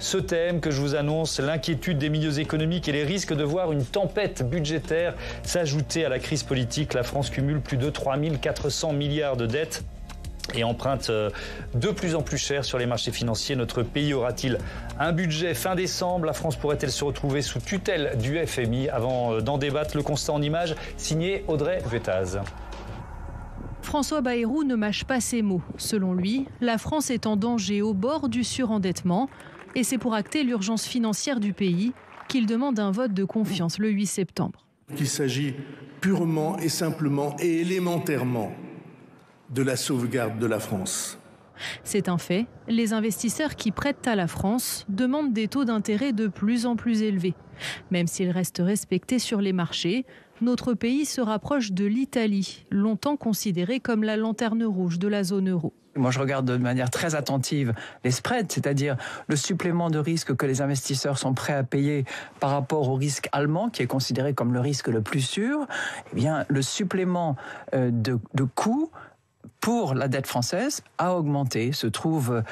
ce thème que je vous annonce, l'inquiétude des milieux économiques et les risques de voir une tempête budgétaire s'ajouter à la crise politique. La France cumule plus de 3 400 milliards de dettes et emprunte de plus en plus cher sur les marchés financiers. Notre pays aura-t-il un budget fin décembre? La France pourrait-elle se retrouver sous tutelle du FMI? Avant d'en débattre, le constat en images signé Audrey Vetaz. François Bayrou ne mâche pas ses mots. Selon lui, la France est en danger au bord du surendettement et c'est pour acter l'urgence financière du pays qu'il demande un vote de confiance le 8 septembre. Il s'agit purement et simplement et élémentairement de la sauvegarde de la France. C'est un fait. Les investisseurs qui prêtent à la France demandent des taux d'intérêt de plus en plus élevés. Même s'ils restent respectés sur les marchés, notre pays se rapproche de l'Italie, longtemps considérée comme la lanterne rouge de la zone euro. Moi, je regarde de manière très attentive les spreads, c'est-à-dire le supplément de risque que les investisseurs sont prêts à payer par rapport au risque allemand, qui est considéré comme le risque le plus sûr. Eh bien, le supplément de coût pour la dette française a augmenté, se trouve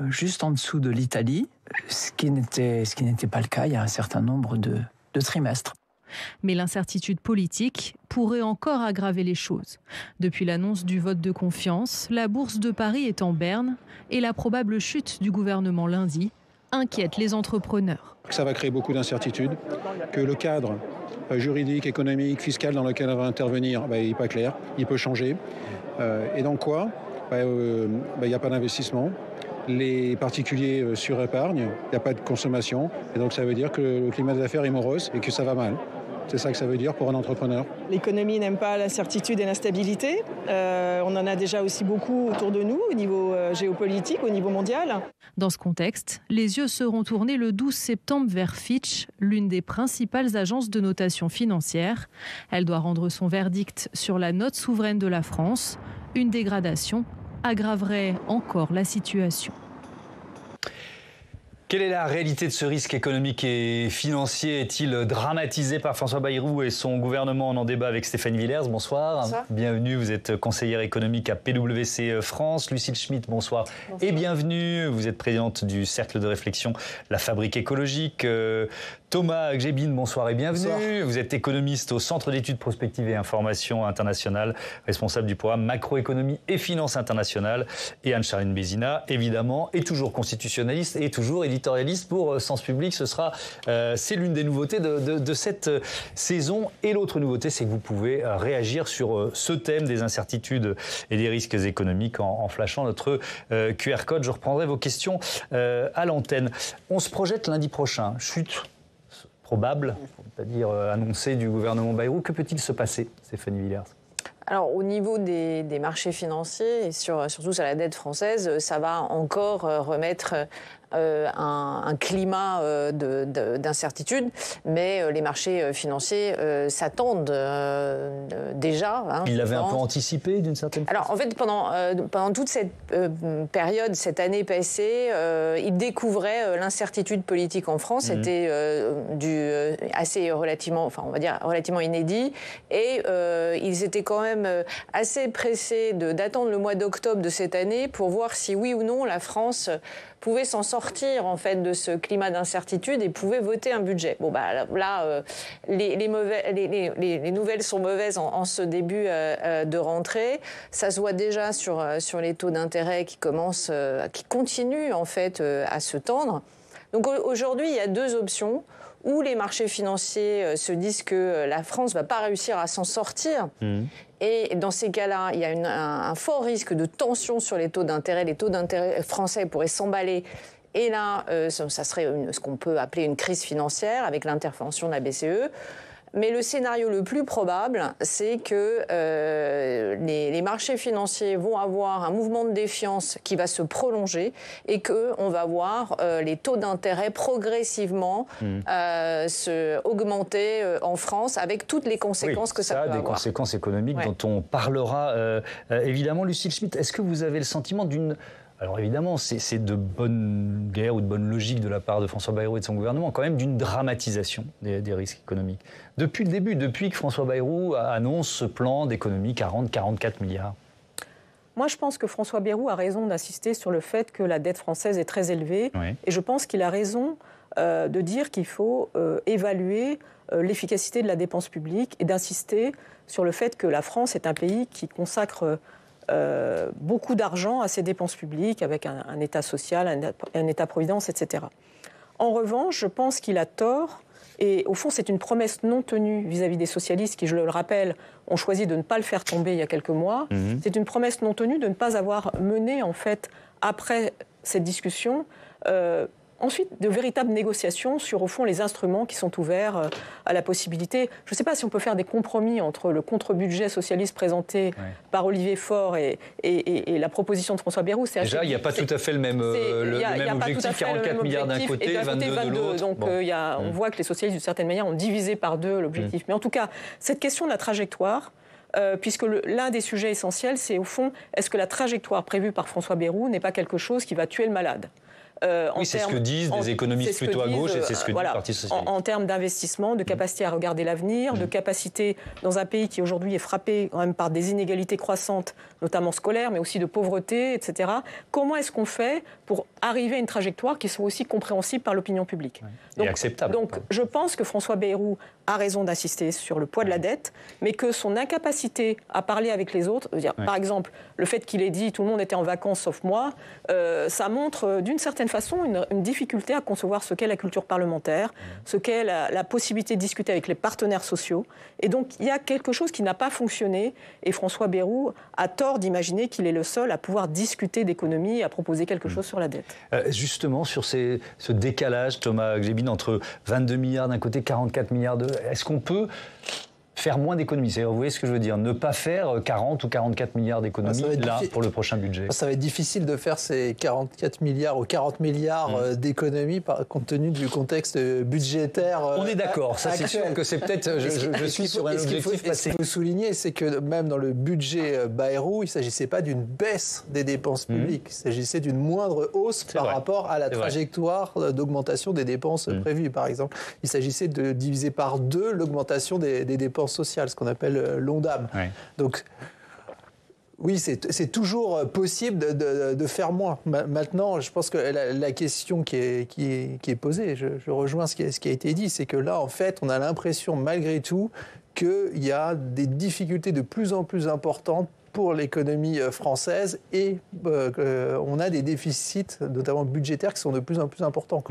juste en dessous de l'Italie, ce qui n'était pas le cas il y a un certain nombre de trimestres. Mais l'incertitude politique pourrait encore aggraver les choses. Depuis l'annonce du vote de confiance, la bourse de Paris est en berne et la probable chute du gouvernement lundi inquiète les entrepreneurs. Ça va créer beaucoup d'incertitudes, que le cadre juridique, économique, fiscal dans lequel on va intervenir, il n'est pas clair, il peut changer. Et donc quoi ? Il n'y a pas d'investissement. Les particuliers surépargnent, il n'y a pas de consommation. Et donc ça veut dire que le climat des affaires est morose et que ça va mal. C'est ça que ça veut dire pour un entrepreneur. L'économie n'aime pas l'incertitude et l'instabilité. On en a déjà aussi beaucoup autour de nous, au niveau géopolitique, au niveau mondial. Dans ce contexte, les yeux seront tournés le 12 septembre vers Fitch, l'une des principales agences de notation financière. Elle doit rendre son verdict sur la note souveraine de la France. Une dégradation aggraverait encore la situation. Quelle est la réalité de ce risque économique et financier? Est-il dramatisé par François Bayrou et son gouvernement? On en débat avec Stéphanie Villers. Bonsoir. Bonsoir. Bienvenue, vous êtes conseillère économique à PwC France. Lucille Schmitt, bonsoir. Bonsoir. Et bienvenue, vous êtes présidente du cercle de réflexion La Fabrique écologique. Thomas Gbin, bonsoir et bienvenue. Bonsoir. Vous êtes économiste au Centre d'études prospectives et information internationale, responsable du programme macroéconomie et finances internationales. Et Anne-Charline Bézina, évidemment, est toujours constitutionnaliste et toujours éditorialiste pour Sens Public. C'est l'une des nouveautés de cette saison. Et l'autre nouveauté, c'est que vous pouvez réagir sur ce thème des incertitudes et des risques économiques en flashant notre QR code. Je reprendrai vos questions à l'antenne. On se projette lundi prochain. Chute probable, pour ne pas dire annoncée, du gouvernement Bayrou. Que peut-il se passer, Stéphanie Villers? Alors, au niveau des marchés financiers et surtout sur la dette française, ça va encore remettre un climat d'incertitude, mais les marchés financiers s'attendent déjà. Ils l'avaient un peu anticipé d'une certaine façon. Alors en fait, pendant toute cette période, cette année passée, ils découvraient l'incertitude politique en France. C'était relativement inédit, et ils étaient quand même assez pressés d'attendre le mois d'octobre de cette année pour voir si oui ou non la France pouvait s'en sortir en fait de ce climat d'incertitude et pouvait voter un budget. Bon les nouvelles sont mauvaises en ce début de rentrée. Ça se voit déjà sur les taux d'intérêt qui continuent en fait à se tendre. Donc aujourd'hui, il y a deux options. Où les marchés financiers se disent que la France ne va pas réussir à s'en sortir. Et dans ces cas-là, il y a un fort risque de tension sur les taux d'intérêt. Les taux d'intérêt français pourraient s'emballer. Et là, ça serait ce qu'on peut appeler une crise financière avec l'intervention de la BCE. Mais le scénario le plus probable, c'est que les marchés financiers vont avoir un mouvement de défiance qui va se prolonger et qu'on va voir les taux d'intérêt progressivement augmenter en France avec toutes les conséquences que ça peut avoir. Des conséquences économiques dont on parlera évidemment. Lucille Schmitt, est-ce que vous avez le sentiment d'une... Alors évidemment, c'est de bonne guerre ou de bonne logique de la part de François Bayrou et de son gouvernement, quand même d'une dramatisation des risques économiques. Depuis le début, depuis que François Bayrou annonce ce plan d'économie 40-44 milliards. Moi, je pense que François Bayrou a raison d'insister sur le fait que la dette française est très élevée. Oui. Et je pense qu'il a raison de dire qu'il faut évaluer l'efficacité de la dépense publique et d'insister sur le fait que la France est un pays qui consacre beaucoup d'argent à ses dépenses publiques, avec un État social, un État-providence, etc. En revanche, je pense qu'il a tort, et au fond, c'est une promesse non tenue vis-à-vis des socialistes qui, je le rappelle, ont choisi de ne pas le faire tomber il y a quelques mois. C'est une promesse non tenue de ne pas avoir mené, en fait, après cette discussion, ensuite, de véritables négociations sur, au fond, les instruments qui sont ouverts à la possibilité. Je ne sais pas si on peut faire des compromis entre le contre-budget socialiste présenté par Olivier Faure et la proposition de François Bayrou. Déjà, il n'y a pas tout à fait le même objectif, 44 milliards d'un côté, 22 de l'autre. Donc, on voit que les socialistes, d'une certaine manière, ont divisé par deux l'objectif. Mais en tout cas, cette question de la trajectoire, puisque l'un des sujets essentiels, c'est, au fond, est-ce que la trajectoire prévue par François Bayrou n'est pas quelque chose qui va tuer le malade ? Oui, c'est ce que disent des économistes plutôt à gauche et c'est ce que dit le Parti socialiste. En termes d'investissement, de capacité à regarder l'avenir, de capacité dans un pays qui aujourd'hui est frappé quand même par des inégalités croissantes, notamment scolaires, mais aussi de pauvreté, etc. Comment est-ce qu'on fait pour arriver à une trajectoire qui soit aussi compréhensible par l'opinion publique ? Et acceptable. Donc, je pense que François Bayrou a raison d'insister sur le poids de la dette, mais que son incapacité à parler avec les autres, par exemple, le fait qu'il ait dit « tout le monde était en vacances sauf moi », ça montre d'une certaine façon une difficulté à concevoir ce qu'est la culture parlementaire, ce qu'est la possibilité de discuter avec les partenaires sociaux. Et donc, il y a quelque chose qui n'a pas fonctionné, et François Bayrou a tort d'imaginer qu'il est le seul à pouvoir discuter d'économie et à proposer quelque chose sur la dette. Justement, sur ce décalage, Thomas Gbin, entre 22 milliards d'un côté, 44 milliards de... Est-ce qu'on peut faire moins d'économies? Vous voyez ce que je veux dire? Ne pas faire 40 ou 44 milliards d'économies pour le prochain budget. Ça va être difficile de faire ces 44 milliards ou 40 milliards d'économies compte tenu du contexte budgétaire. On est d'accord, ça c'est sûr que c'est peut-être... Je suis sur un objectif passé. Ce qu'il faut souligner, c'est que même dans le budget Bayrou, il ne s'agissait pas d'une baisse des dépenses publiques, il s'agissait d'une moindre hausse par rapport à la trajectoire d'augmentation des dépenses prévues, par exemple. Il s'agissait de diviser par 2 l'augmentation des dépenses sociales, ce qu'on appelle l'ONDAM. Donc, oui, c'est toujours possible de faire moins. Maintenant, je pense que la question qui est posée, je rejoins ce qui a été dit, c'est que là, en fait, on a l'impression, malgré tout, qu'il y a des difficultés de plus en plus importantes pour l'économie française et on a des déficits, notamment budgétaires, qui sont de plus en plus importants.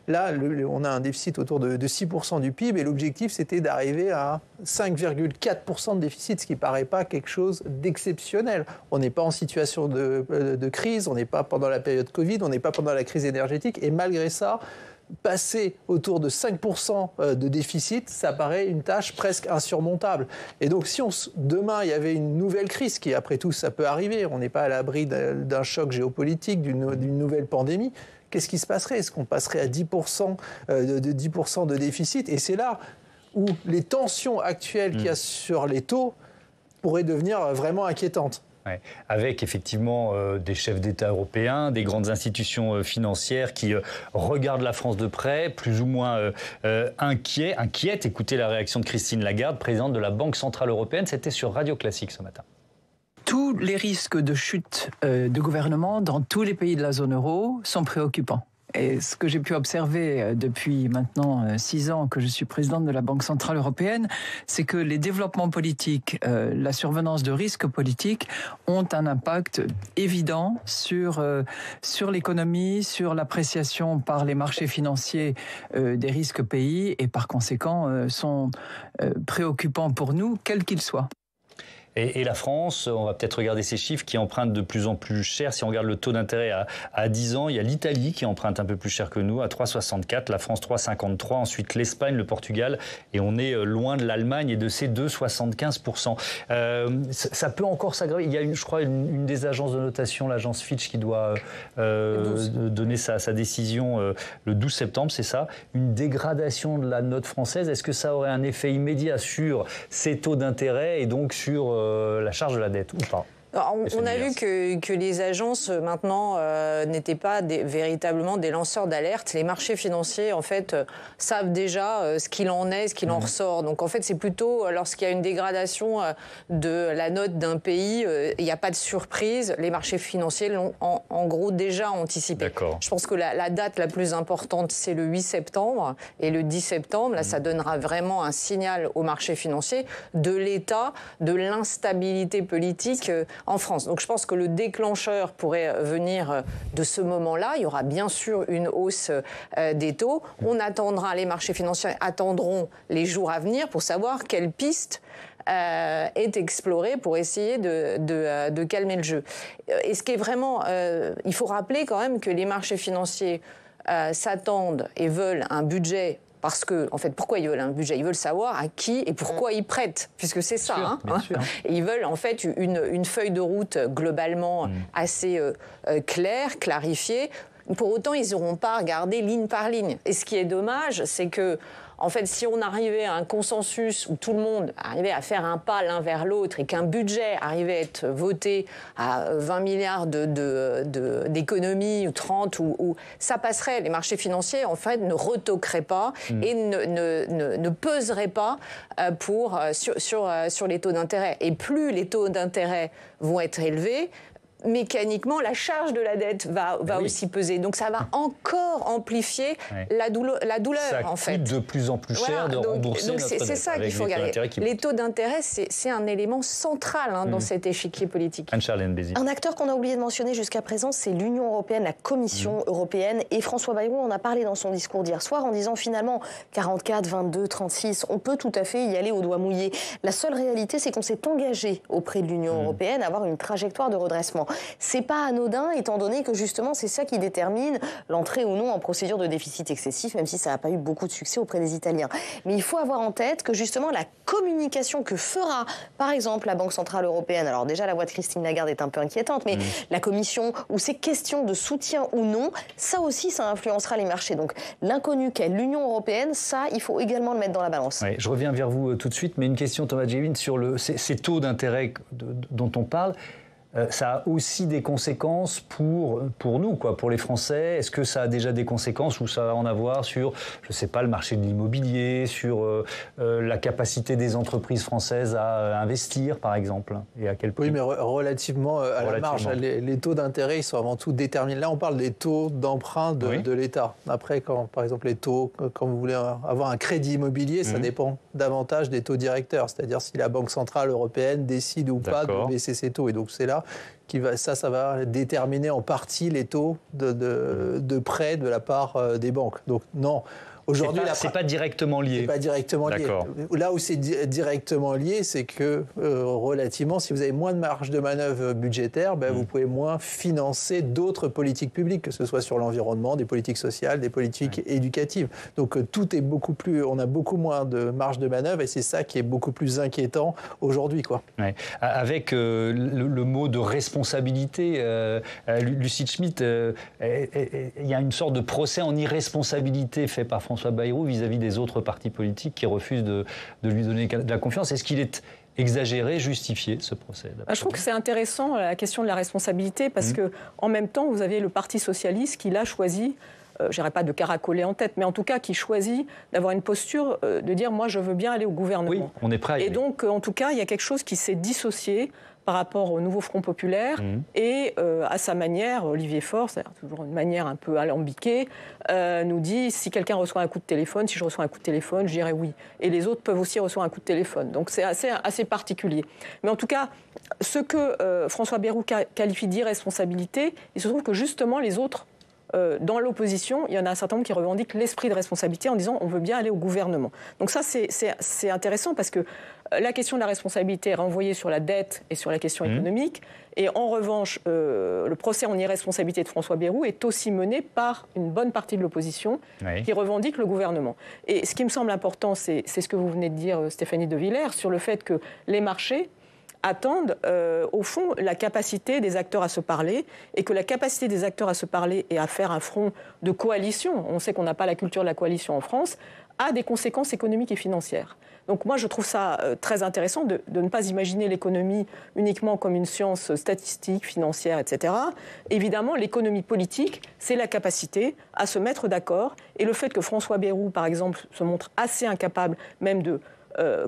Là, on a un déficit autour de 6% du PIB et l'objectif, c'était d'arriver à 5,4% de déficit, ce qui ne paraît pas quelque chose d'exceptionnel. On n'est pas en situation de crise, on n'est pas pendant la période Covid, on n'est pas pendant la crise énergétique et malgré ça, passer autour de 5% de déficit, ça paraît une tâche presque insurmontable. Et donc, si demain, il y avait une nouvelle crise, qui après tout, ça peut arriver, on n'est pas à l'abri d'un choc géopolitique, d'une nouvelle pandémie, qu'est-ce qui se passerait? Est-ce qu'on passerait à 10% de déficit? Et c'est là où les tensions actuelles qu'il y a sur les taux pourraient devenir vraiment inquiétantes. Ouais. Avec effectivement des chefs d'État européens, des grandes institutions financières qui regardent la France de près, plus ou moins inquiètes. Écoutez la réaction de Christine Lagarde, présidente de la Banque Centrale Européenne. C'était sur Radio Classique ce matin. Tous les risques de chute de gouvernement dans tous les pays de la zone euro sont préoccupants. Et ce que j'ai pu observer depuis maintenant 6 ans que je suis présidente de la Banque Centrale Européenne, c'est que les développements politiques, la survenance de risques politiques ont un impact évident sur l'économie, sur l'appréciation par les marchés financiers des risques pays et par conséquent sont préoccupants pour nous, quels qu'ils soient. Et la France, on va peut-être regarder ces chiffres, qui empruntent de plus en plus cher. Si on regarde le taux d'intérêt à 10 ans, il y a l'Italie qui emprunte un peu plus cher que nous, à 3,64, la France 3,53, ensuite l'Espagne, le Portugal, et on est loin de l'Allemagne et de ses 2,75%. Ça peut encore s'aggraver. Il y a, je crois, une des agences de notation, l'agence Fitch, qui doit donner sa décision le 12 septembre, c'est ça. Une dégradation de la note française, est-ce que ça aurait un effet immédiat sur ces taux d'intérêt et donc sur la charge de la dette ou pas? Alors, on a vu que les agences, maintenant, n'étaient pas véritablement des lanceurs d'alerte. Les marchés financiers, en fait, savent déjà ce qu'il en est, ce qu'il en ressort. Donc, en fait, c'est plutôt lorsqu'il y a une dégradation de la note d'un pays, il n'y a pas de surprise. Les marchés financiers l'ont, en gros, déjà anticipé. Je pense que la date la plus importante, c'est le 8 septembre. Et le 10 septembre, là, ça donnera vraiment un signal aux marchés financiers de l'état, de l'instabilité politique en France. Donc je pense que le déclencheur pourrait venir de ce moment-là. Il y aura bien sûr une hausse des taux. On attendra, les marchés financiers attendront les jours à venir pour savoir quelle piste est explorée pour essayer de calmer le jeu. Et ce qui est vraiment... il faut rappeler quand même que les marchés financiers s'attendent et veulent un budget. Parce que, en fait, pourquoi ils veulent un budget ? Ils veulent savoir à qui et pourquoi ils prêtent, puisque c'est ça. Bien sûr. Et ils veulent, en fait, une feuille de route globalement assez claire, clarifiée. Pour autant, ils n'auront pas regardé ligne par ligne. Et ce qui est dommage, c'est que, en fait, si on arrivait à un consensus où tout le monde arrivait à faire un pas l'un vers l'autre et qu'un budget arrivait à être voté à 20 milliards d'économies ou 30, ou ça passerait. Les marchés financiers, en fait, ne retoqueraient pas et ne peseraient pas sur les taux d'intérêt. Et plus les taux d'intérêt vont être élevés, mécaniquement, la charge de la dette va aussi peser. Donc, ça va encore amplifier la douleur, en fait. Ça coûte de plus en plus cher de rembourser notre dette. C'est ça qu'il faut regarder. Les taux d'intérêt, c'est un élément central dans cet échiquier politique. Anne-Charlène Béziers. Un acteur qu'on a oublié de mentionner jusqu'à présent, c'est l'Union européenne, la Commission européenne. Et François Bayrou en a parlé dans son discours d'hier soir en disant finalement 44, 22, 36, on peut tout à fait y aller au doigt mouillé. La seule réalité, c'est qu'on s'est engagé auprès de l'Union européenne à avoir une trajectoire de redressement. C'est pas anodin, étant donné que justement c'est ça qui détermine l'entrée ou non en procédure de déficit excessif, même si ça n'a pas eu beaucoup de succès auprès des Italiens. Mais il faut avoir en tête que justement la communication que fera, par exemple, la Banque Centrale Européenne, alors déjà la voix de Christine Lagarde est un peu inquiétante, mais la Commission, où ces questions de soutien ou non, ça aussi, ça influencera les marchés. Donc l'inconnu qu'est l'Union Européenne, ça, il faut également le mettre dans la balance. Oui, je reviens vers vous tout de suite, mais une question, Thomas Djevin, sur ces taux d'intérêt dont on parle. Ça a aussi des conséquences pour nous, pour les Français. Est-ce que ça a déjà des conséquences ou ça va en avoir sur, je ne sais pas, le marché de l'immobilier, sur la capacité des entreprises françaises à investir, par exemple, et à quel point? Oui, mais relativement à la marge. Les taux d'intérêt, ils sont avant tout déterminés. Là, on parle des taux d'emprunt de l'État. Après, par exemple, les taux, quand vous voulez avoir un crédit immobilier, ça dépend davantage des taux directeurs. C'est-à-dire si la Banque Centrale Européenne décide ou pas de baisser ses taux. Et donc, c'est là ça va déterminer en partie les taux de prêt de la part des banques. Donc non. Aujourd'hui, c'est pas directement lié. C'est pas directement lié. Là où c'est directement lié, c'est que relativement, si vous avez moins de marge de manœuvre budgétaire, vous pouvez moins financer d'autres politiques publiques, que ce soit sur l'environnement, des politiques sociales, des politiques éducatives. Donc tout est on a beaucoup moins de marge de manœuvre et c'est ça qui est beaucoup plus inquiétant aujourd'hui, Ouais. Avec le mot de responsabilité, Lucie Schmitt, il y a une sorte de procès en irresponsabilité fait par François Bayrou vis-à-vis des autres partis politiques qui refusent de lui donner de la confiance. Est-ce qu'il est exagéré, justifié, ce procès? Je trouve que c'est intéressant, la question de la responsabilité, parce que en même temps, vous avez le Parti socialiste qui l'a choisi, je n'irai pas de caracoler en tête, mais en tout cas qui choisit d'avoir une posture de dire « moi, je veux bien aller au gouvernement ». Oui, on est prêt à y aller. Et donc, en tout cas, il y a quelque chose qui s'est dissocié par rapport au nouveau Front populaire et à sa manière, Olivier Faure, c'est toujours une manière un peu alambiquée, nous dit si quelqu'un reçoit un coup de téléphone, si je reçois un coup de téléphone, je dirais oui. Et les autres peuvent aussi recevoir un coup de téléphone. Donc c'est assez particulier. Mais en tout cas, ce que François Bayrou qualifie d'irresponsabilité, il se trouve que justement les autres, dans l'opposition, il y en a un certain nombre qui revendiquent l'esprit de responsabilité en disant on veut bien aller au gouvernement. Donc ça, c'est intéressant parce que la question de la responsabilité est renvoyée sur la dette et sur la question économique. Et en revanche, le procès en irresponsabilité de François Bayrou est aussi mené par une bonne partie de l'opposition qui revendique le gouvernement. Et ce qui me semble important, c'est ce que vous venez de dire, Stéphanie De Villers, sur le fait que les marchés attendent, au fond, la capacité des acteurs à se parler, et que la capacité des acteurs à se parler et à faire un front de coalition, on sait qu'on n'a pas la culture de la coalition en France, a des conséquences économiques et financières. Donc moi, je trouve ça très intéressant de ne pas imaginer l'économie uniquement comme une science statistique, financière, etc. Évidemment, l'économie politique, c'est la capacité à se mettre d'accord. Et le fait que François Bayrou, par exemple, se montre assez incapable même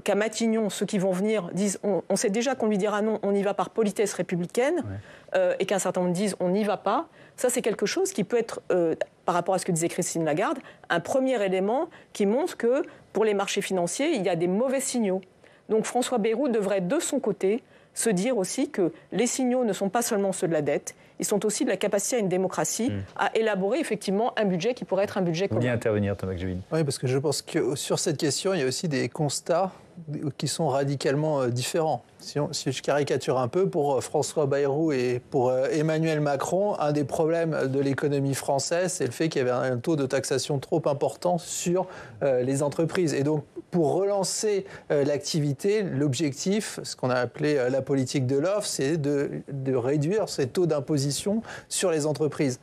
qu'à Matignon, ceux qui vont venir disent on sait déjà qu'on lui dira non, on y va par politesse républicaine, et qu'un certain nombre disent on n'y va pas. Ça, c'est quelque chose qui peut être, par rapport à ce que disait Christine Lagarde, un premier élément qui montre que pour les marchés financiers, il y a des mauvais signaux. Donc François Bayrou devrait, de son côté, se dire aussi que les signaux ne sont pas seulement ceux de la dette, ils sont aussi de la capacité à une démocratie à élaborer effectivement un budget qui pourrait être un budget commun. Vous voulez intervenir, Thomas Gjovin? Oui, parce que je pense que sur cette question, il y a aussi des constats qui sont radicalement différents. Si je caricature un peu, pour François Bayrou et pour Emmanuel Macron, un des problèmes de l'économie française, c'est le fait qu'il y avait un taux de taxation trop important sur les entreprises. Et donc, pour relancer l'activité, l'objectif, ce qu'on a appelé la politique de l'offre, c'est de réduire ces taux d'imposition sur les entreprises.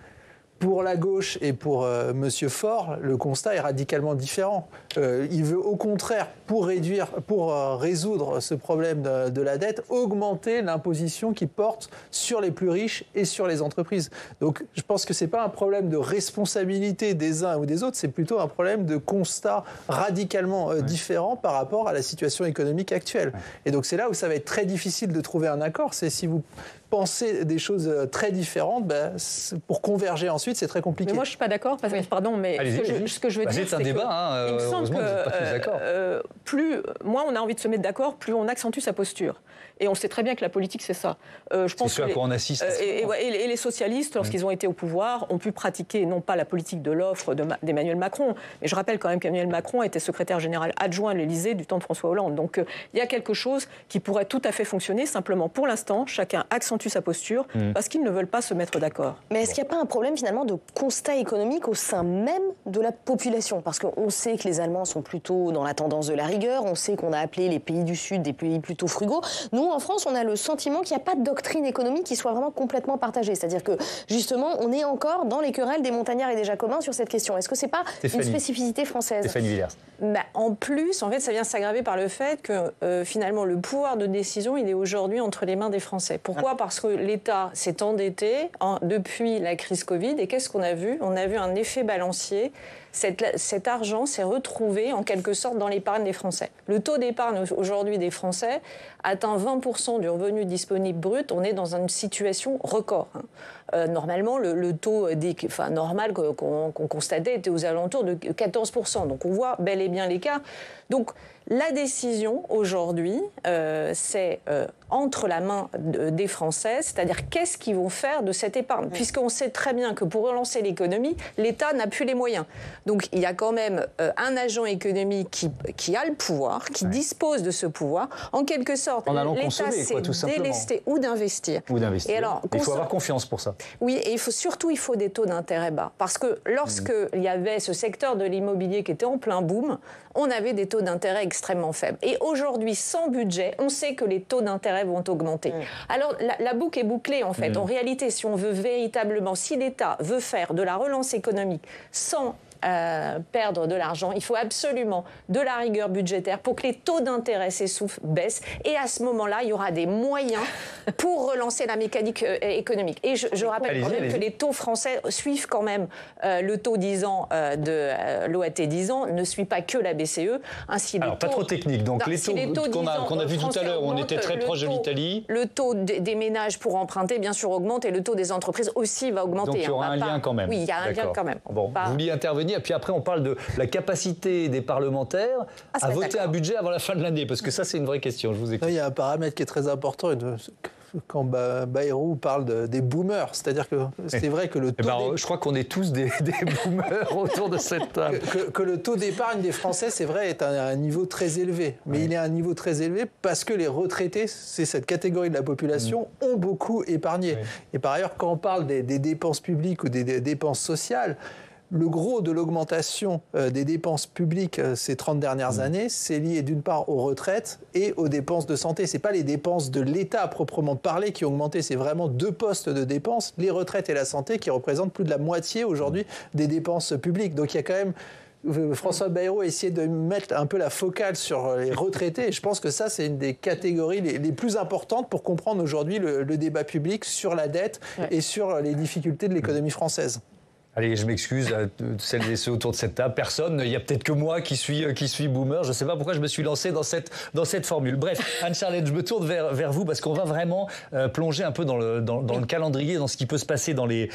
Pour la gauche et pour M. Faure, le constat est radicalement différent. Il veut au contraire, pour résoudre ce problème de la dette, augmenter l'imposition qui porte sur les plus riches et sur les entreprises. Donc je pense que ce n'est pas un problème de responsabilité des uns ou des autres, c'est plutôt un problème de constat radicalement différent par rapport à la situation économique actuelle. Et donc c'est là où ça va être très difficile de trouver un accord. C'est si vous pensez des choses très différentes, pour converger ensuite, c'est très compliqué. Mais moi, je ne suis pas d'accord, parce que, pardon, mais ce que je veux dire, c'est un débat, il me semble que, vous êtes pas tous d'accord. Moins on a envie de se mettre d'accord, plus on accentue sa posture. Et on sait très bien que la politique, c'est ça. Je pense c'est ce à quoi on assiste. Et les socialistes, lorsqu'ils ont été au pouvoir, ont pu pratiquer non pas la politique de l'offre d'Emmanuel Macron, mais je rappelle quand même qu'Emmanuel Macron était secrétaire général adjoint à l'Élysée du temps de François Hollande. Donc il y a quelque chose qui pourrait tout à fait fonctionner. Simplement, pour l'instant, chacun accentue sa posture parce qu'ils ne veulent pas se mettre d'accord. Mais est-ce qu'il n'y a pas un problème finalement de constat économique au sein même de la population? Parce qu'on sait que les Allemands sont plutôt dans la tendance de la rigueur, on sait qu'on a appelé les pays du Sud des pays plutôt frugaux. Nous, en France, on a le sentiment qu'il n'y a pas de doctrine économique qui soit vraiment complètement partagée. C'est-à-dire que, justement, on est encore dans les querelles des montagnards et des jacobins sur cette question. Est-ce que ce n'est pas une spécificité française? Stéphanie Villers. En plus, en fait, ça vient s'aggraver par le fait que, finalement, le pouvoir de décision, il est aujourd'hui entre les mains des Français. Pourquoi? Parce que l'État s'est endetté depuis la crise Covid. Et qu'est-ce qu'on a vu? On a vu un effet balancier. Cet argent s'est retrouvé en quelque sorte dans l'épargne des Français. Le taux d'épargne aujourd'hui des Français atteint 20% du revenu disponible brut. On est dans une situation record. Normalement, le taux normal qu'on constatait était aux alentours de 14%. Donc on voit bel et bien l'écart. Donc la décision aujourd'hui, c'est entre la main des Français, c'est-à-dire qu'est-ce qu'ils vont faire de cette épargne, puisqu'on sait très bien que pour relancer l'économie, l'État n'a plus les moyens. Donc il y a quand même un agent économique qui a le pouvoir, qui dispose de ce pouvoir. En quelque sorte, l'État s'est délesté ou d'investir. Et alors, il faut avoir confiance pour ça. Oui, et il faut des taux d'intérêt bas. Parce que lorsqu'il y avait ce secteur de l'immobilier qui était en plein boom, on avait des taux d'intérêt extrêmement faibles. Et aujourd'hui, sans budget, on sait que les taux d'intérêt vont augmenter. Alors, la boucle est bouclée, en fait. En réalité, si on veut véritablement, si l'État veut faire de la relance économique sans perdre de l'argent, il faut absolument de la rigueur budgétaire pour que les taux d'intérêt s'essoufflent, baissent. Et à ce moment-là, il y aura des moyens pour relancer la mécanique économique. Et je rappelle quand même que les taux français suivent quand même le taux 10 ans de l'OAT 10 ans, ne suit pas que la BCE. Ainsi, alors, pas trop technique. Donc, les taux qu'on a vu tout à l'heure, où on était très proche de l'Italie. Le taux des ménages pour emprunter, bien sûr, augmente et le taux des entreprises aussi va augmenter. Donc, il y aura un lien quand même. Oui, il y a un lien quand même. Bon, vous vouliez intervenir. Et puis après, on parle de la capacité des parlementaires à voter un budget avant la fin de l'année. Parce que ça, c'est une vraie question. Je vous écoute. Il y a un paramètre qui est très important. Quand Bayrou parle des boomers, c'est-à-dire que c'est vrai que le taux je crois qu'on est tous des boomers autour de cette table. Que le taux d'épargne des Français, c'est vrai, est à un niveau très élevé. Mais il est à un niveau très élevé parce que les retraités, c'est cette catégorie de la population, ont beaucoup épargné. Et par ailleurs, quand on parle des dépenses publiques ou des dépenses sociales, le gros de l'augmentation des dépenses publiques ces 30 dernières années, c'est lié d'une part aux retraites et aux dépenses de santé. Ce n'est pas les dépenses de l'État à proprement parler qui ont augmenté, c'est vraiment deux postes de dépenses, les retraites et la santé, qui représentent plus de la moitié aujourd'hui des dépenses publiques. Donc il y a quand même... François Bayrou a essayé de mettre un peu la focale sur les retraités. Et je pense que ça, c'est une des catégories les plus importantes pour comprendre aujourd'hui le débat public sur la dette et sur les difficultés de l'économie française. Allez, je m'excuse, celles et ceux autour de cette table, personne, il n'y a peut-être que moi qui suis boomer, je ne sais pas pourquoi je me suis lancé dans cette formule. Bref, Anne-Charlotte, je me tourne vers vous parce qu'on va vraiment plonger un peu dans le calendrier, dans ce qui peut se passer dans les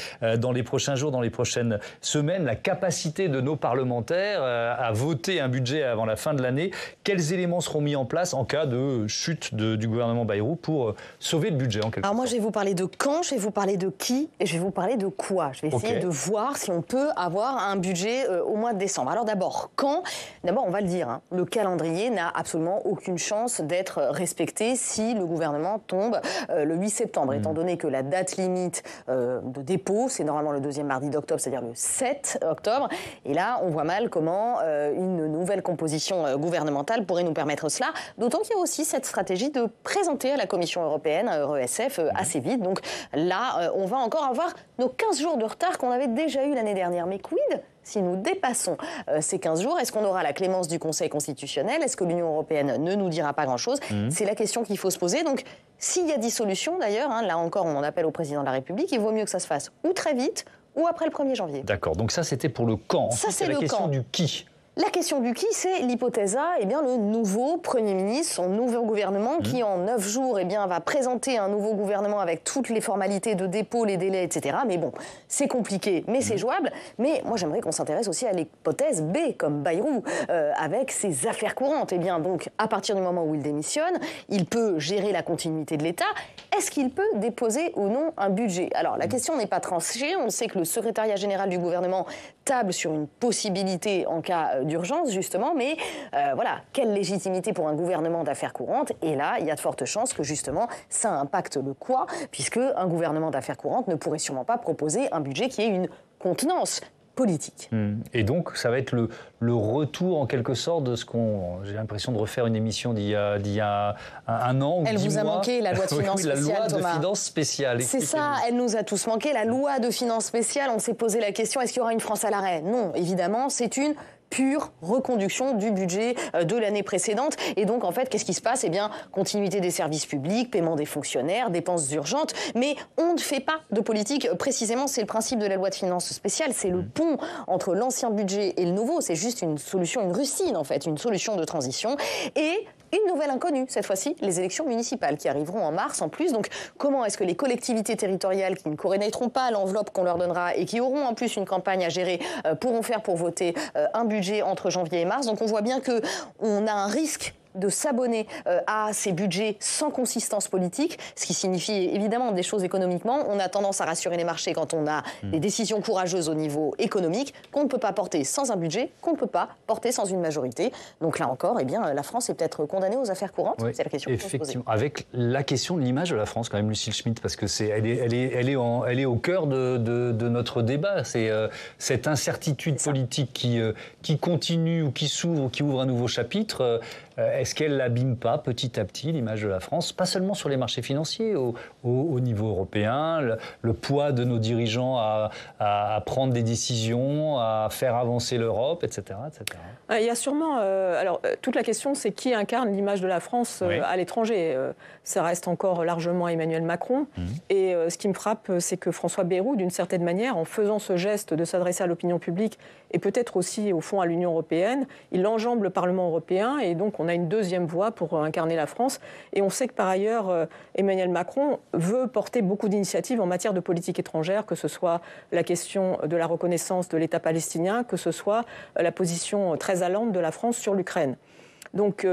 prochains jours, dans les prochaines semaines, la capacité de nos parlementaires à voter un budget avant la fin de l'année. Quels éléments seront mis en place en cas de chute du gouvernement Bayrou pour sauver le budget en quelque sorte? Alors moi, je vais vous parler de quand, je vais vous parler de qui et je vais vous parler de quoi. Je vais essayer de voir si on peut avoir un budget au mois de décembre. Alors d'abord, quand? D'abord, on va le dire, le calendrier n'a absolument aucune chance d'être respecté si le gouvernement tombe le 8 septembre, étant donné que la date limite de dépôt, c'est normalement le deuxième mardi d'octobre, c'est-à-dire le 7 octobre. Et là, on voit mal comment une nouvelle composition gouvernementale pourrait nous permettre cela, d'autant qu'il y a aussi cette stratégie de présenter à la Commission européenne, ESF, assez vite. Donc là, on va encore avoir nos 15 jours de retard qu'on avait déjà eu l'année dernière. Mais quid si nous dépassons ces 15 jours? Est-ce qu'on aura la clémence du Conseil constitutionnel? Est-ce que l'Union européenne ne nous dira pas grand-chose? C'est la question qu'il faut se poser. Donc, s'il y a dissolution, d'ailleurs, là encore, on appelle au président de la République, il vaut mieux que ça se fasse ou très vite ou après le 1er janvier. D'accord, donc ça, c'était pour le quand. Ça, c'est la question du qui. La question du qui, c'est l'hypothèse A, le nouveau Premier ministre, son nouveau gouvernement qui en 9 jours va présenter un nouveau gouvernement avec toutes les formalités de dépôt, les délais, etc. Mais bon, c'est compliqué, mais c'est jouable. Mais moi, j'aimerais qu'on s'intéresse aussi à l'hypothèse B, comme Bayrou, avec ses affaires courantes. Donc, à partir du moment où il démissionne, il peut gérer la continuité de l'État. Est-ce qu'il peut déposer ou non un budget? Alors, la question n'est pas tranchée. On sait que le secrétariat général du gouvernement table sur une possibilité en cas d'urgence, justement, mais voilà, quelle légitimité pour un gouvernement d'affaires courantes? Et là, il y a de fortes chances que, justement, ça impacte le quoi, puisque un gouvernement d'affaires courantes ne pourrait sûrement pas proposer un budget qui ait une contenance politique. Et donc, ça va être le retour, en quelque sorte, de ce qu'on... J'ai l'impression de refaire une émission d'il y a un an ou 10 mois. Elle vous a manqué, la loi de finances spéciale, la loi Thomas. de finances spéciale. C'est ça, elle nous a tous manqué. La loi de finances spéciale, on s'est posé la question, est-ce qu'il y aura une France à l'arrêt? Non, évidemment, c'est une pure reconduction du budget de l'année précédente. Et donc, en fait, qu'est-ce qui se passe? Continuité des services publics, paiement des fonctionnaires, dépenses urgentes. Mais on ne fait pas de politique. Précisément, c'est le principe de la loi de finances spéciale. C'est le pont entre l'ancien budget et le nouveau. C'est juste une solution, une rustine, en fait, une solution de transition. Et une nouvelle inconnue, cette fois-ci, les élections municipales qui arriveront en mars en plus. Donc, comment est-ce que les collectivités territoriales qui ne connaîtront pas l'enveloppe qu'on leur donnera et qui auront en plus une campagne à gérer pourront faire pour voter un budget entre janvier et mars? Donc, on voit bien qu'on a un risque de s'abonner à ces budgets sans consistance politique, ce qui signifie évidemment des choses économiquement. On a tendance à rassurer les marchés quand on a des décisions courageuses au niveau économique qu'on ne peut pas porter sans un budget, qu'on ne peut pas porter sans une majorité. Donc là encore, la France est peut-être condamnée aux affaires courantes. Oui, c'est la question qu'il faut se poser. Avec la question de l'image de la France, quand même, Lucille Schmitt, parce que elle est au cœur de notre débat. C'est cette incertitude politique qui continue ou qui s'ouvre, qui ouvre un nouveau chapitre. Est-ce qu'elle n'abîme pas petit à petit l'image de la France, pas seulement sur les marchés financiers, au niveau européen, le poids de nos dirigeants à prendre des décisions, à faire avancer l'Europe, etc., etc. Il y a sûrement... toute la question, c'est qui incarne l'image de la France à l'étranger. Ça reste encore largement Emmanuel Macron. Et ce qui me frappe, c'est que François Bayrou, d'une certaine manière, en faisant ce geste de s'adresser à l'opinion publique et peut-être aussi, au fond, à l'Union européenne, il enjambe le Parlement européen et donc on a une deuxième voie pour incarner la France. Et on sait que, par ailleurs, Emmanuel Macron veut porter beaucoup d'initiatives en matière de politique étrangère, que ce soit la question de la reconnaissance de l'État palestinien, que ce soit la position très allante de la France sur l'Ukraine. Donc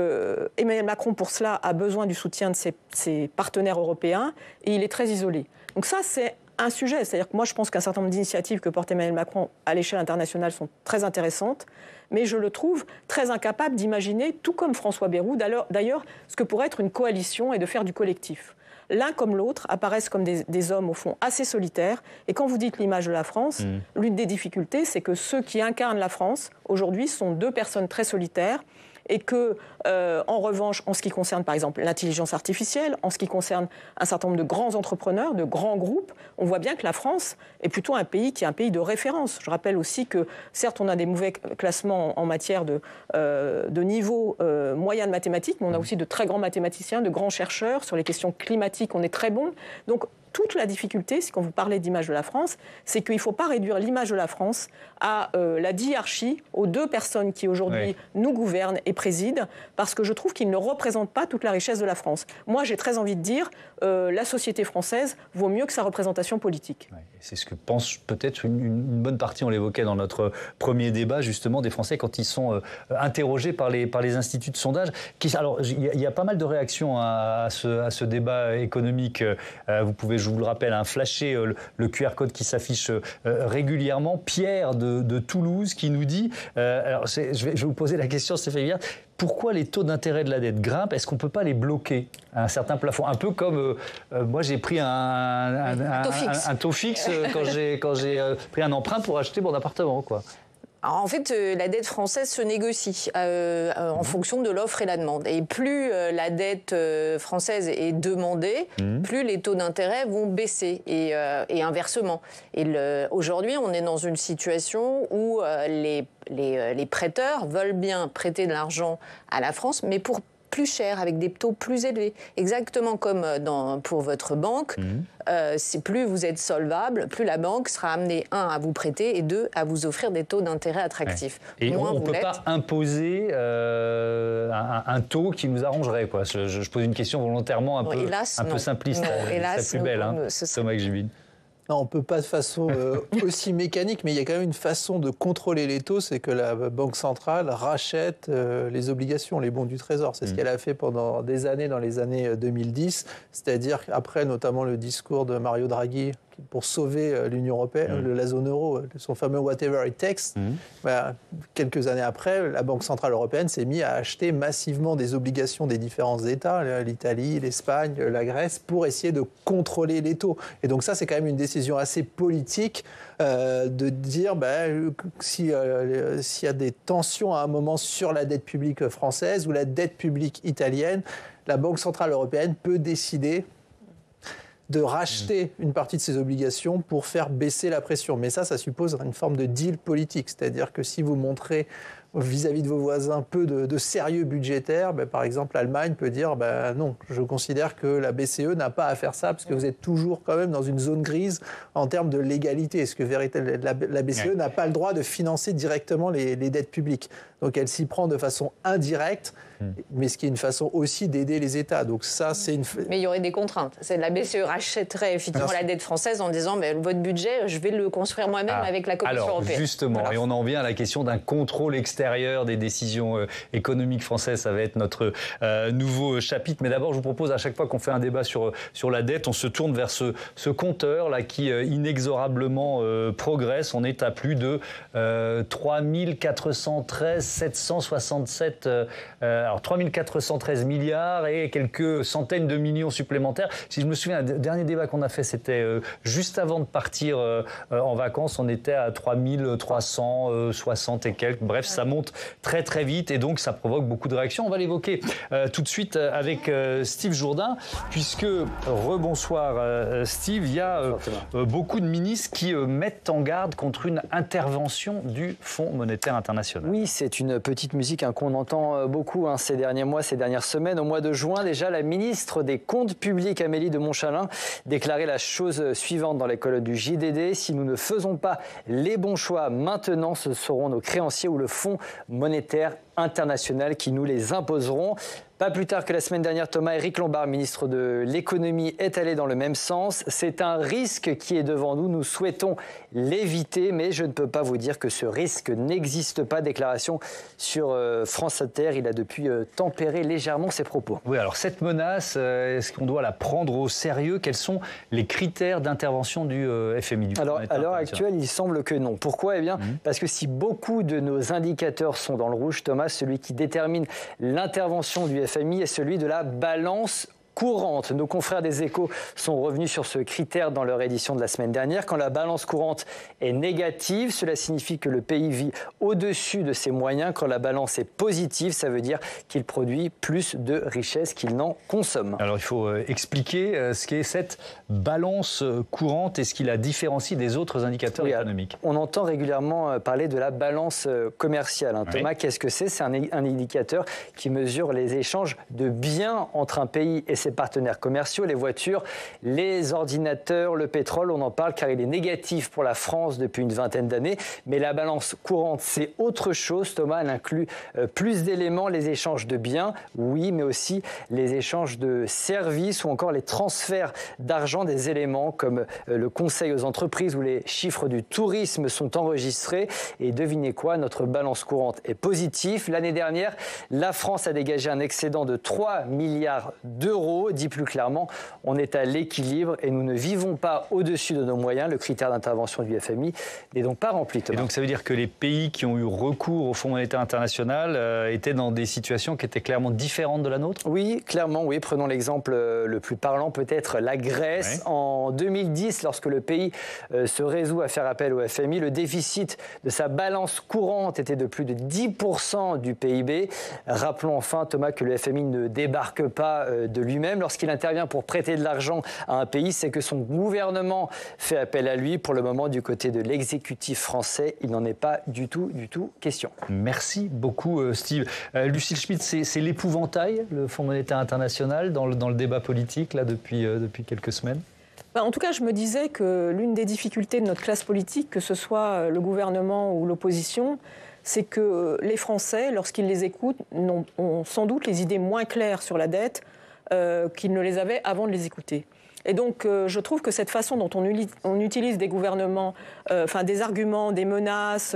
Emmanuel Macron, pour cela, a besoin du soutien de ses partenaires européens et il est très isolé. Donc ça, c'est un sujet. C'est-à-dire que moi, je pense qu'un certain nombre d'initiatives que porte Emmanuel Macron à l'échelle internationale sont très intéressantes, mais je le trouve très incapable d'imaginer, tout comme François Bayrou, d'ailleurs, ce que pourrait être une coalition et de faire du collectif. l'un comme l'autre apparaissent comme des hommes, au fond, assez solitaires. Et quand vous dites l'image de la France, l'une des difficultés, c'est que ceux qui incarnent la France, aujourd'hui, sont deux personnes très solitaires. Et que, en revanche, en ce qui concerne, par exemple, l'intelligence artificielle, en ce qui concerne un certain nombre de grands entrepreneurs, de grands groupes, on voit bien que la France est plutôt un pays qui est un pays de référence. Je rappelle aussi que, certes, on a des mauvais classements en matière de niveau moyen de mathématiques, mais on a aussi de très grands mathématiciens, de grands chercheurs. Sur les questions climatiques, on est très bon. Donc, toute la difficulté, c'est quand vous parlez d'image de la France, c'est qu'il ne faut pas réduire l'image de la France à la diarchie, aux deux personnes qui aujourd'hui nous gouvernent et président, parce que je trouve qu'ils ne représentent pas toute la richesse de la France. Moi, j'ai très envie de dire, la société française vaut mieux que sa représentation politique. Ouais, c'est ce que pense peut-être une bonne partie, on l'évoquait dans notre premier débat, justement, des Français quand ils sont interrogés par les instituts de sondage. Alors, il y a pas mal de réactions à ce débat économique. Vous pouvez, je vous le rappelle, flasher le QR code qui s'affiche régulièrement. Pierre de Toulouse qui nous dit, alors je vais vous poser la question, Stéphane Villers, pourquoi les taux d'intérêt de la dette grimpent? Est-ce qu'on ne peut pas les bloquer à un certain plafond? Un peu comme moi j'ai pris un taux fixe quand j'ai pris un emprunt pour acheter mon appartement, quoi. Alors, en fait, la dette française se négocie en fonction de l'offre et la demande. Et plus la dette française est demandée, plus les taux d'intérêt vont baisser et inversement. Et aujourd'hui, on est dans une situation où les prêteurs veulent bien prêter de l'argent à la France, mais pour plus cher, avec des taux plus élevés. Exactement comme pour votre banque, c'est plus vous êtes solvable, plus la banque sera amenée, 1, à vous prêter et 2, à vous offrir des taux d'intérêt attractifs. Ouais. Et on ne peut pas imposer un taux qui nous arrangerait, quoi. Je pose une question volontairement un peu simpliste. Non, hélas, c'est plus belle, Thomas Exupéry. Non, on ne peut pas de façon aussi mécanique, mais il y a quand même une façon de contrôler les taux, c'est que la Banque centrale rachète les obligations, les bons du Trésor. C'est ce qu'elle a fait pendant des années, dans les années 2010, c'est-à-dire après notamment le discours de Mario Draghi pour sauver l'Union européenne, la zone euro, son fameux « whatever it takes ». Quelques années après, la Banque centrale européenne s'est mise à acheter massivement des obligations des différents États, l'Italie, l'Espagne, la Grèce, pour essayer de contrôler les taux. Et donc ça, c'est quand même une décision assez politique de dire s'il y a des tensions à un moment sur la dette publique française ou la dette publique italienne, la Banque centrale européenne peut décider de racheter une partie de ses obligations pour faire baisser la pression. Mais ça suppose une forme de deal politique. C'est-à-dire que si vous montrez vis-à-vis de vos voisins peu de sérieux budgétaire, par exemple, l'Allemagne peut dire non, je considère que la BCE n'a pas à faire ça parce que vous êtes toujours quand même dans une zone grise en termes de légalité. Est-ce que la BCE n'a pas le droit de financer directement les dettes publiques? Donc elle s'y prend de façon indirecte, mais ce qui est une façon aussi d'aider les États. Donc ça, c'est Mais il y aurait des contraintes. La BCE rachèterait effectivement la dette française en disant votre budget, je vais le construire moi-même avec la Commission européenne. Justement, et on en vient à la question d'un contrôle extérieur des décisions économiques françaises. Ça va être notre nouveau chapitre. Mais d'abord, je vous propose à chaque fois qu'on fait un débat sur la dette, on se tourne vers ce compteur là qui inexorablement progresse. On est à plus de 3413 767 alors 3413 milliards et quelques centaines de millions supplémentaires. Si je me souviens, le dernier débat qu'on a fait, c'était juste avant de partir en vacances. On était à 3360 et quelques. Bref, ça monte très très vite et donc ça provoque beaucoup de réactions. On va l'évoquer tout de suite avec Steve Jourdain, puisque, rebonsoir Steve, il y a beaucoup de ministres qui mettent en garde contre une intervention du Fonds monétaire international. Oui, c'est une petite musique qu'on entend beaucoup ces derniers mois, ces dernières semaines. Au mois de juin, déjà, la ministre des Comptes publics, Amélie de Montchalin, déclarait la chose suivante dans les colonnes du JDD. Si nous ne faisons pas les bons choix maintenant, ce seront nos créanciers ou le Fonds monétaire international qui nous les imposeront. Pas plus tard que la semaine dernière, Éric Lombard, ministre de l'économie, est allé dans le même sens. C'est un risque qui est devant nous. Nous souhaitons l'éviter, mais je ne peux pas vous dire que ce risque n'existe pas. Déclaration sur France Inter. Il a depuis tempéré légèrement ses propos. Oui, alors cette menace, est-ce qu'on doit la prendre au sérieux? Quels sont les critères d'intervention du FMI? Alors, à l'heure actuelle, il semble que non. Pourquoi? Eh bien, parce que si beaucoup de nos indicateurs sont dans le rouge, Thomas, celui qui détermine l'intervention du FMI est celui de la balance courante. Nos confrères des Échos sont revenus sur ce critère dans leur édition de la semaine dernière. Quand la balance courante est négative, cela signifie que le pays vit au-dessus de ses moyens. Quand la balance est positive, ça veut dire qu'il produit plus de richesses qu'il n'en consomme. Alors il faut expliquer ce qu'est cette balance courante et ce qui la différencie des autres indicateurs économiques. On entend régulièrement parler de la balance commerciale. Thomas, qu'est-ce que c'est ? C'est un indicateur qui mesure les échanges de biens entre un pays et ses partenaires commerciaux, les voitures, les ordinateurs, le pétrole. On en parle car il est négatif pour la France depuis une vingtaine d'années. Mais la balance courante, c'est autre chose. Thomas, elle inclut plus d'éléments, les échanges de biens, oui, mais aussi les échanges de services ou encore les transferts d'argent, des éléments comme le conseil aux entreprises où les chiffres du tourisme sont enregistrés. Et devinez quoi, notre balance courante est positive. L'année dernière, la France a dégagé un excédent de 3 milliards d'euros. Dit plus clairement, on est à l'équilibre et nous ne vivons pas au-dessus de nos moyens. Le critère d'intervention du FMI n'est donc pas rempli, Thomas. Et donc ça veut dire que les pays qui ont eu recours au Fonds monétaire international étaient dans des situations qui étaient clairement différentes de la nôtre ? Oui, clairement, oui. Prenons l'exemple le plus parlant, peut-être la Grèce. Ouais. En 2010, lorsque le pays se résout à faire appel au FMI, le déficit de sa balance courante était de plus de 10% du PIB. Rappelons enfin, Thomas, que le FMI ne débarque pas de lui-même. Lorsqu'il intervient pour prêter de l'argent à un pays, c'est que son gouvernement fait appel à lui. Pour le moment, du côté de l'exécutif français, il n'en est pas du tout question. Merci beaucoup, Steve. Lucille Schmitt, c'est l'épouvantail, le Fonds monétaire international, dans le débat politique là, depuis quelques semaines ? En tout cas, je me disais que l'une des difficultés de notre classe politique, que ce soit le gouvernement ou l'opposition, c'est que les Français, lorsqu'ils les écoutent, ont sans doute les idées moins claires sur la dette qu'ils ne les avaient avant de les écouter. Et donc, je trouve que cette façon dont on utilise des gouvernements, des arguments, des menaces,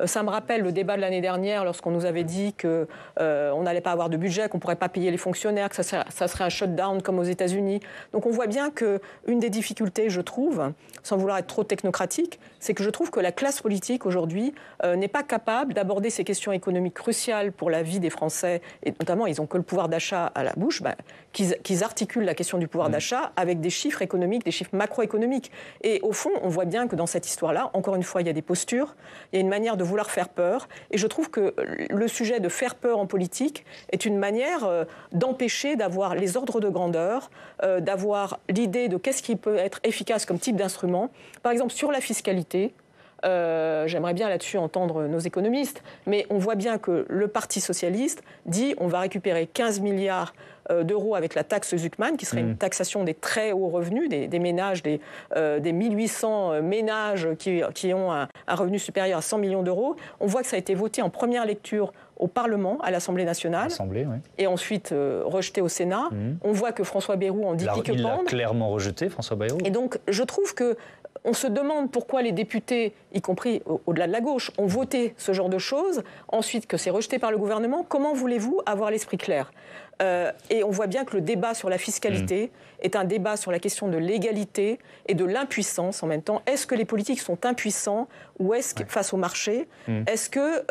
ça me rappelle le débat de l'année dernière lorsqu'on nous avait dit qu'on n'allait pas avoir de budget, qu'on ne pourrait pas payer les fonctionnaires, que ça serait un shutdown comme aux États-Unis. Donc, on voit bien qu'une des difficultés, je trouve, sans vouloir être trop technocratique, c'est que je trouve que la classe politique aujourd'hui n'est pas capable d'aborder ces questions économiques cruciales pour la vie des Français, et notamment, ils n'ont que le pouvoir d'achat à la bouche, qu'ils articulent la question du pouvoir d'achat avec des chiffres économiques, des chiffres macroéconomiques. Et au fond, on voit bien que dans cette histoire-là, encore une fois, il y a des postures, il y a une manière de vouloir faire peur. Et je trouve que le sujet de faire peur en politique est une manière d'empêcher d'avoir les ordres de grandeur, d'avoir l'idée de qu'est-ce qui peut être efficace comme type d'instrument. Par exemple, sur la fiscalité, j'aimerais bien là-dessus entendre nos économistes, mais on voit bien que le Parti socialiste dit on va récupérer 15 milliards d'euros avec la taxe Zuckman, qui serait une taxation des très hauts revenus, des ménages, des 1800 ménages qui ont un revenu supérieur à 100 millions d'euros. On voit que ça a été voté en première lecture au Parlement, à l'Assemblée nationale, et ensuite rejeté au Sénat. On voit que François Bayrou en dit pique-pendre. Il l'a clairement rejeté, François Bayrou. Et donc, je trouve que on se demande pourquoi les députés, y compris au-delà de la gauche, ont voté ce genre de choses, ensuite que c'est rejeté par le gouvernement. Comment voulez-vous avoir l'esprit clair ? Et on voit bien que le débat sur la fiscalité est un débat sur la question de l'égalité et de l'impuissance en même temps. Est-ce que les politiques sont impuissants ou est-ce que, face au marché, est-ce que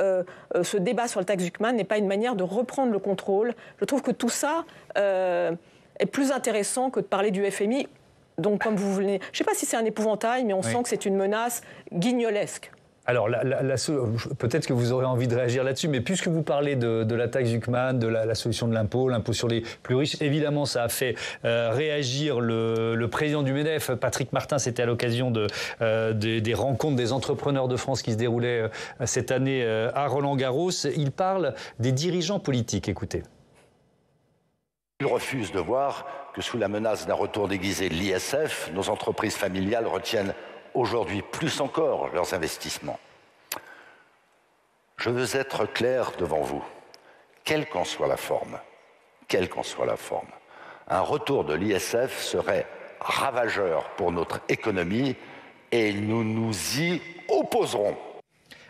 ce débat sur le taxe Zuckman n'est pas une manière de reprendre le contrôle ? Je trouve que tout ça est plus intéressant que de parler du FMI. Donc, comme vous voulez, je ne sais pas si c'est un épouvantail, mais on sent que c'est une menace guignolesque. Alors, peut-être que vous aurez envie de réagir là-dessus, mais puisque vous parlez de la taxe Zuckman, de la solution de l'impôt sur les plus riches, évidemment, ça a fait réagir le président du MEDEF, Patrick Martin. C'était à l'occasion des rencontres des entrepreneurs de France qui se déroulaient cette année à Roland-Garros. Il parle des dirigeants politiques. Écoutez. Il refuse de voir que sous la menace d'un retour déguisé de l'ISF, nos entreprises familiales retiennent aujourd'hui plus encore leurs investissements. Je veux être clair devant vous, quelle qu'en soit la forme, un retour de l'ISF serait ravageur pour notre économie et nous nous y opposerons.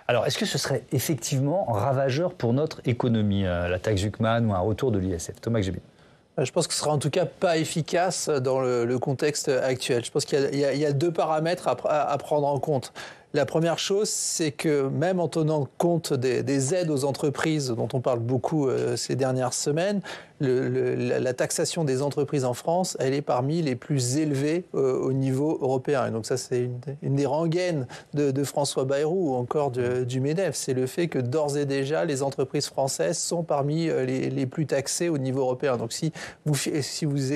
Alors, est-ce que ce serait effectivement ravageur pour notre économie, la taxe Zuckman ou un retour de l'ISF ? Thomas Gjebin. Je pense que ce sera en tout cas pas efficace dans le contexte actuel. Je pense qu'il y a deux paramètres à prendre en compte. La première chose, c'est que même en tenant compte des aides aux entreprises dont on parle beaucoup ces dernières semaines, la taxation des entreprises en France, elle est parmi les plus élevées au niveau européen. Et donc ça, c'est une des rengaines de François Bayrou ou encore du MEDEF. C'est le fait que d'ores et déjà, les entreprises françaises sont parmi les plus taxées au niveau européen. Donc si vous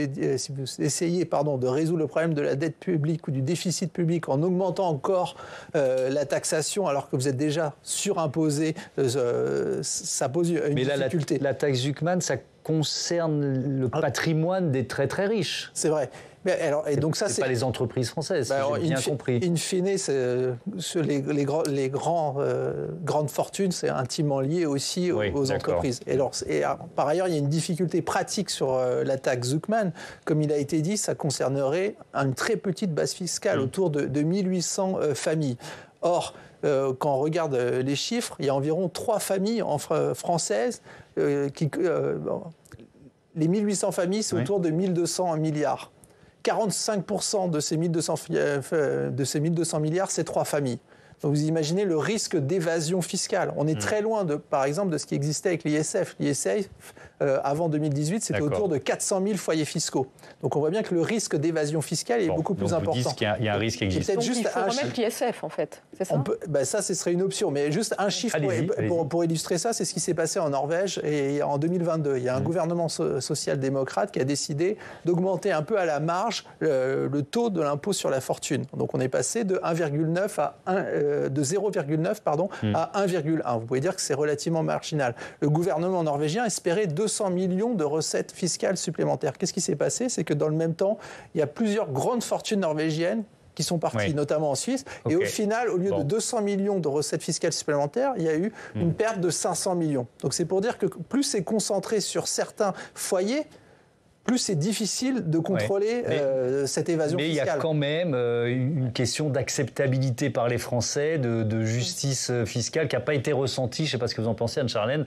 essayez de résoudre le problème de la dette publique ou du déficit public en augmentant encore la taxation alors que vous êtes déjà surimposé, ça pose une difficulté. La taxe Zuckman, ça concerne le patrimoine des très très riches. C'est vrai. Mais alors, et donc ça, c'est pas les entreprises françaises, si j'ai bien compris. In fine, les grandes fortunes, c'est intimement lié aussi aux entreprises. Par ailleurs, il y a une difficulté pratique sur la taxe Zuckman. Comme il a été dit, ça concernerait une très petite base fiscale, autour de 1800 familles. Or, quand on regarde les chiffres, il y a environ 3 familles françaises les 1800 familles, c'est autour de 1200 milliards. 45% de ces 1200 milliards, c'est 3 familles. Donc vous imaginez le risque d'évasion fiscale. On est très loin, par exemple, de ce qui existait avec l'ISF. L'ISF, avant 2018, c'était autour de 400 000 foyers fiscaux. Donc on voit bien que le risque d'évasion fiscale est beaucoup plus important. Vous dites qu'il y a un risque existant. Donc il faut remettre l'ISF, en fait, c'est ça ça, ce serait une option. Mais juste un chiffre pour illustrer ça, c'est ce qui s'est passé en Norvège et en 2022. Il y a un gouvernement social-démocrate qui a décidé d'augmenter un peu à la marge le taux de l'impôt sur la fortune. Donc on est passé de 0,9 à 1,1. Vous pouvez dire que c'est relativement marginal. Le gouvernement norvégien espérait 200 millions de recettes fiscales supplémentaires. Qu'est-ce qui s'est passé? C'est que dans le même temps, il y a plusieurs grandes fortunes norvégiennes qui sont partis, notamment en Suisse. Et au final, au lieu de 200 millions de recettes fiscales supplémentaires, il y a eu une perte de 500 millions. Donc c'est pour dire que plus c'est concentré sur certains foyers, plus c'est difficile de contrôler cette évasion fiscale. Mais il y a quand même une question d'acceptabilité par les Français, de justice fiscale qui n'a pas été ressentie, je ne sais pas ce que vous en pensez, Anne-Charlène,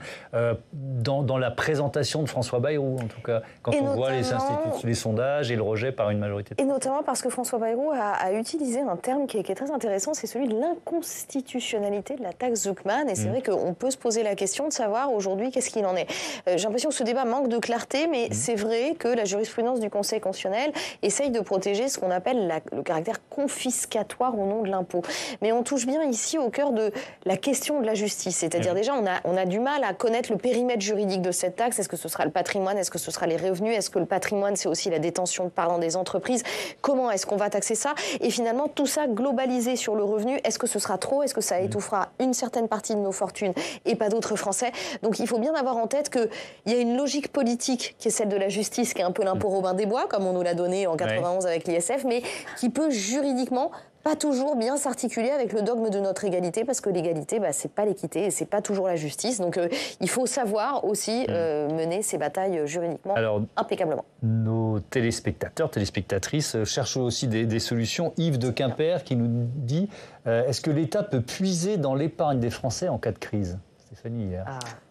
dans la présentation de François Bayrou, en tout cas, quand on voit les sondages et le rejet par une majorité. Et notamment parce que François Bayrou a utilisé un terme qui est très intéressant, c'est celui de l'inconstitutionnalité de la taxe Zuckman. Et c'est vrai qu'on peut se poser la question de savoir aujourd'hui qu'est-ce qu'il en est. J'ai l'impression que ce débat manque de clarté, mais c'est vrai que la jurisprudence du Conseil constitutionnel essaye de protéger ce qu'on appelle le caractère confiscatoire au nom de l'impôt. Mais on touche bien ici au cœur de la question de la justice. C'est-à-dire déjà, on a du mal à connaître le périmètre juridique de cette taxe. Est-ce que ce sera le patrimoine? Est-ce que ce sera les revenus? Est-ce que le patrimoine, c'est aussi la détention parlant des entreprises? Comment est-ce qu'on va taxer ça? Et finalement, tout ça globalisé sur le revenu, est-ce que ce sera trop? Est-ce que ça étouffera une certaine partie de nos fortunes et pas d'autres Français? Donc il faut bien avoir en tête qu'il y a une logique politique qui est celle de la justice, qui est un peu l'impôt Robin des Bois, comme on nous l'a donné en 91 avec l'ISF, mais qui peut juridiquement pas toujours bien s'articuler avec le dogme de notre égalité, parce que l'égalité, c'est pas l'équité et c'est pas toujours la justice. Donc il faut savoir aussi mener ces batailles juridiquement impeccablement. Nos téléspectateurs, téléspectatrices cherchent aussi des solutions. Yves de Quimper qui nous dit est-ce que l'État peut puiser dans l'épargne des Français en cas de crise? Stéphanie, hier.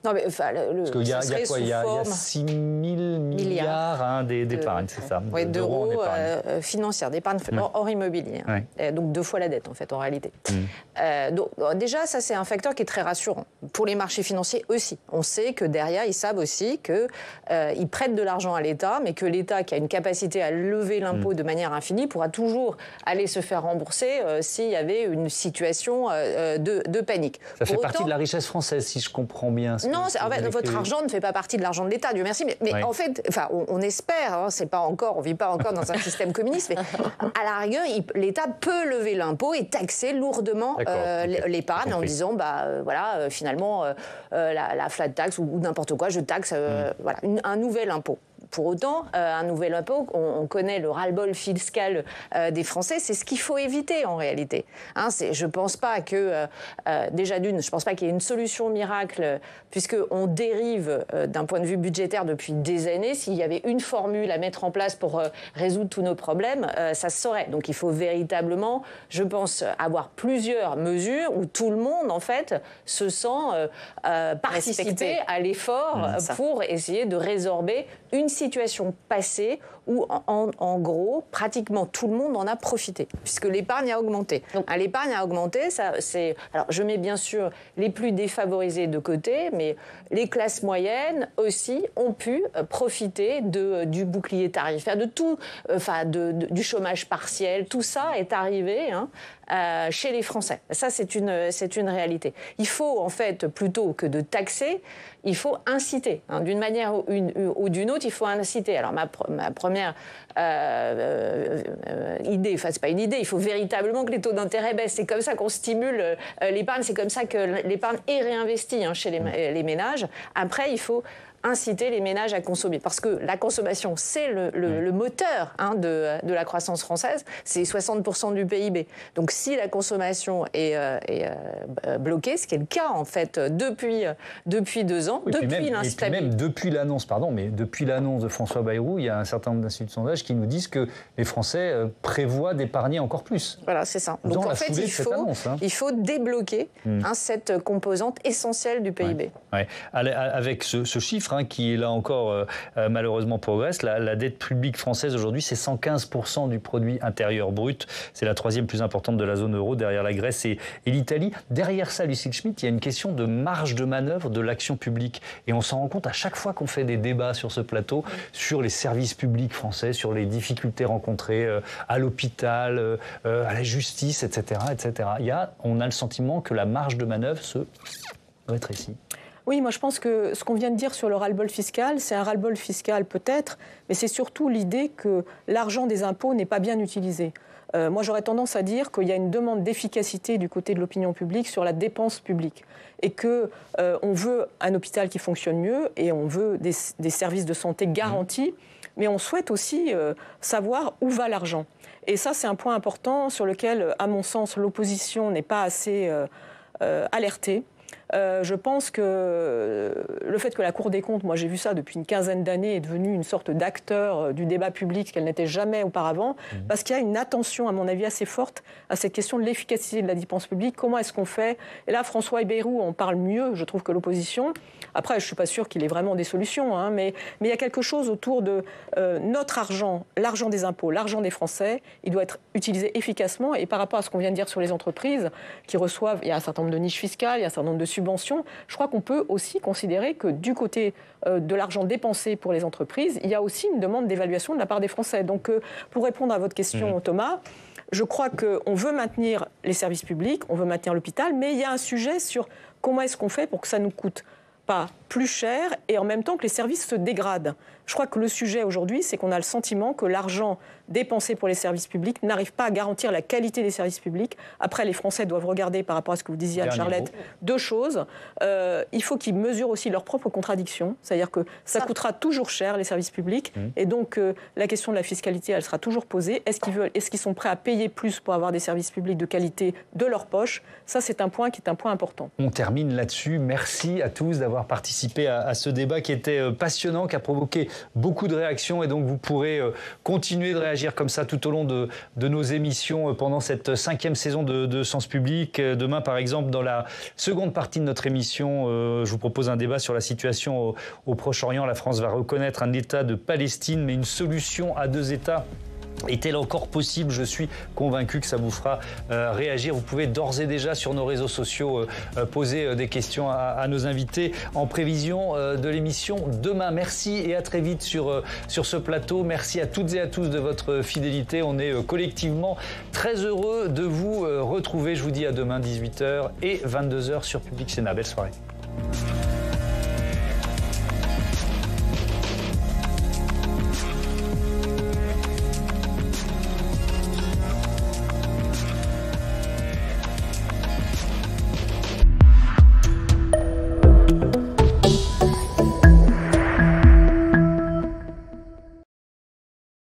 Non, mais parce qu'il y a quoi? Il y a 6 000 milliards d'épargne, c'est ça? Oui, d'euros financières, d'épargne hors immobilier. Donc 2 fois la dette, en fait, en réalité. Donc, déjà, ça, c'est un facteur qui est très rassurant. Pour les marchés financiers aussi. On sait que derrière, ils savent aussi qu'ils prêtent de l'argent à l'État, mais que l'État, qui a une capacité à lever l'impôt de manière infinie, pourra toujours aller se faire rembourser s'il y avait une situation de panique. Ça fait partie de la richesse française, si je comprends bien. Non, en fait, votre argent ne fait pas partie de l'argent de l'État, Dieu merci. Mais en fait, on espère, c'est pas encore, on vit pas encore dans un système communiste, mais à la rigueur, l'État peut lever l'impôt et taxer lourdement l'épargne en disant, finalement, la flat tax ou n'importe quoi, je taxe un nouvel impôt. Pour autant, un nouvel impôt, on connaît le ras-le-bol fiscal des Français, c'est ce qu'il faut éviter en réalité. Je ne pense pas que, déjà d'une, je ne pense pas qu'il y ait une solution miracle, puisqu'on dérive d'un point de vue budgétaire depuis des années. S'il y avait une formule à mettre en place pour résoudre tous nos problèmes, ça se saurait. Donc il faut véritablement, je pense, avoir plusieurs mesures où tout le monde, en fait, se sent participer à l'effort pour essayer de résorber une situation passée où, en gros, pratiquement tout le monde en a profité, puisque l'épargne a augmenté. L'épargne a augmenté, alors je mets bien sûr les plus défavorisés de côté, mais les classes moyennes aussi ont pu profiter du bouclier tarifaire, de tout, du chômage partiel. Tout ça est arrivé chez les Français. Ça, c'est une réalité. Il faut, en fait, plutôt que de taxer, il faut inciter. D'une manière ou d'une autre, il faut inciter. Alors, ma première idée, c'est pas une idée, il faut véritablement que les taux d'intérêt baissent. C'est comme ça qu'on stimule l'épargne, c'est comme ça que l'épargne est réinvestie chez les ménages. Après, il faut inciter les ménages à consommer. Parce que la consommation, c'est le moteur de la croissance française. C'est 60% du PIB. Donc si la consommation est bloquée, ce qui est le cas en fait depuis 2 ans, depuis l'instabilité. Même depuis l'annonce, depuis l'annonce de François Bayrou, il y a un certain nombre d'instituts de sondage qui nous disent que les Français prévoient d'épargner encore plus. Voilà, c'est ça. Donc en fait, il faut débloquer cette composante essentielle du PIB. Ouais. Avec ce chiffre, qui là encore malheureusement progresse. La dette publique française aujourd'hui, c'est 115% du produit intérieur brut. C'est la 3e plus importante de la zone euro, derrière la Grèce et l'Italie. Derrière ça, Lucille Schmitt, il y a une question de marge de manœuvre de l'action publique. Et on s'en rend compte à chaque fois qu'on fait des débats sur ce plateau, sur les services publics français, sur les difficultés rencontrées à l'hôpital, à la justice, etc. etc. On a le sentiment que la marge de manœuvre se rétrécit. Oui, moi je pense que ce qu'on vient de dire sur le ras-le-bol fiscal, c'est un ras-le-bol fiscal peut-être, mais c'est surtout l'idée que l'argent des impôts n'est pas bien utilisé. Moi j'aurais tendance à dire qu'il y a une demande d'efficacité du côté de l'opinion publique sur la dépense publique et qu'on veut un hôpital qui fonctionne mieux et on veut des services de santé garantis, mais on souhaite aussi savoir où va l'argent. Et ça c'est un point important sur lequel, à mon sens, l'opposition n'est pas assez alertée. Je pense que le fait que la Cour des comptes, moi j'ai vu ça depuis une quinzaine d'années, est devenue une sorte d'acteur du débat public qu'elle n'était jamais auparavant, parce qu'il y a une attention, à mon avis, assez forte à cette question de l'efficacité de la dépense publique. Comment est-ce qu'on fait? Et là, François Bayrou en parle mieux, je trouve, que l'opposition. Après, je ne suis pas sûre qu'il ait vraiment des solutions, mais il y a quelque chose autour de notre argent, l'argent des impôts, l'argent des Français, il doit être utilisé efficacement. Et par rapport à ce qu'on vient de dire sur les entreprises qui reçoivent, il y a un certain nombre de niches fiscales, il y a un certain nombre de subventions, je crois qu'on peut aussi considérer que du côté de l'argent dépensé pour les entreprises, il y a aussi une demande d'évaluation de la part des Français. Donc, pour répondre à votre question, Thomas, je crois qu'on veut maintenir les services publics, on veut maintenir l'hôpital, mais il y a un sujet sur comment est-ce qu'on fait pour que ça nous coûte pas plus cher et en même temps que les services se dégradent. Je crois que le sujet aujourd'hui, c'est qu'on a le sentiment que l'argent dépensé pour les services publics n'arrive pas à garantir la qualité des services publics. Après, les Français doivent regarder, par rapport à ce que vous disiez, Anne-Charlotte, 2 choses. Il faut qu'ils mesurent aussi leurs propres contradictions, c'est-à-dire que ça coûtera toujours cher, les services publics, et donc la question de la fiscalité, elle sera toujours posée. Est-ce qu'ils sont prêts à payer plus pour avoir des services publics de qualité de leur poche? Ça, c'est un point qui est un point important. On termine là-dessus. Merci à tous d'avoir participé à ce débat qui était passionnant, qui a provoqué beaucoup de réactions, et donc vous pourrez continuer de réagir comme ça tout au long de nos émissions pendant cette 5e saison de Sens Public. Demain, par exemple, dans la seconde partie de notre émission, je vous propose un débat sur la situation au Proche-Orient. La France va reconnaître un État de Palestine, mais une solution à 2 États est-elle encore possible? Je suis convaincu que ça vous fera réagir. Vous pouvez d'ores et déjà sur nos réseaux sociaux poser des questions à nos invités en prévision de l'émission demain. Merci et à très vite sur ce plateau. Merci à toutes et à tous de votre fidélité. On est collectivement très heureux de vous retrouver. Je vous dis à demain 18h et 22h sur Public Sénat. Belle soirée.